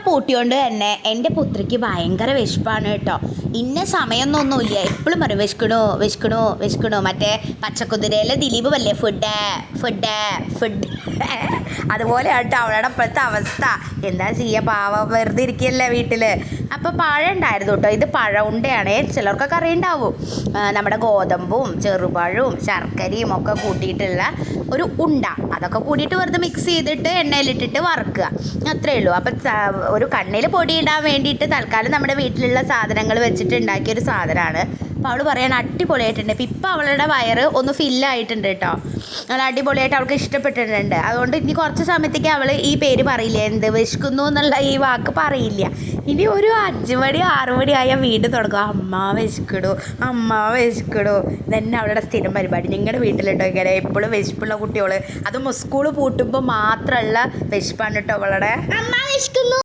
പൂട്ടിയോണ്ട് തന്നെ എൻ്റെ പുത്രിക്ക് ഭയങ്കര വിശപ്പാണ് കേട്ടോ. ഇന്ന സമയമൊന്നുമില്ല, എപ്പോഴും പറയും വിശക്കണോ വിശക്കണോ വിശക്കണോ. മറ്റേ പച്ചക്കുതിരയിലെ ദിലീപ് വല്ലേ ഫുഡ് ഫുഡ് ഫുഡ് അതുപോലെ കേട്ടോ അവളുടെ ഇപ്പോഴത്തെ അവസ്ഥ. എന്താ ചെയ്യുക, പാവം വെറുതെ ഇരിക്കുകയല്ലേ വീട്ടിൽ. അപ്പോൾ പഴം ഉണ്ടായിരുന്നു കേട്ടോ. ഇത് പഴം ഉണ്ടയാണേ, ചിലർക്കൊക്കെ അറിയുണ്ടാവും. നമ്മുടെ ഗോതമ്പും ചെറുപഴവും ശർക്കരയും ഒക്കെ കൂട്ടിയിട്ടുള്ള ഒരു ഉണ്ട. അതൊക്കെ കൂടിയിട്ട് വെറുതെ മിക്സ് ചെയ്തിട്ട് എണ്ണയിലിട്ടിട്ട് വറുക്കുക, അത്രയേ ഉള്ളൂ. അപ്പം ഒരു കണ്ണിൽ പൊടി ഇടാൻ വേണ്ടിയിട്ട് തൽക്കാലം നമ്മുടെ വീട്ടിലുള്ള സാധനങ്ങൾ വെച്ചിട്ട് ഉണ്ടാക്കിയൊരു സാധനമാണ്. അപ്പോൾ അവൾ പറയാൻ അടിപൊളിയായിട്ടുണ്ട്. ഇപ്പം അവളുടെ വയറ് ഒന്ന് ഫില്ലായിട്ടുണ്ട് കേട്ടോ. നല്ല അടിപൊളിയായിട്ട് അവൾക്ക് ഇഷ്ടപ്പെട്ടിട്ടുണ്ട്. അതുകൊണ്ട് ഇനി കുറച്ച് സമയത്തേക്ക് അവൾ ഈ പേര് പറയില്ല, എന്ത് വിശക്കുന്നു എന്നുള്ള ഈ വാക്ക് പറയില്ല. ഇനി ഒരു 5 മണി 6 മണി ആയാൽ വീണ്ടും തുടങ്ങും, അമ്മ വിശക്കിടൂ അമ്മ വിശക്കിടൂ. ഇതന്നെ അവളുടെ സ്ഥിരം പരിപാടി. നിങ്ങളുടെ വീട്ടിലുണ്ടോ ഇങ്ങനെ എപ്പോഴും വിശപ്പുള്ള കുട്ടികൾ? അതും സ്കൂൾ പൂട്ടുമ്പോൾ മാത്രമുള്ള വിശപ്പാണ് കേട്ടോ അവളുടെ. അമ്മ വിശക്കുന്നു.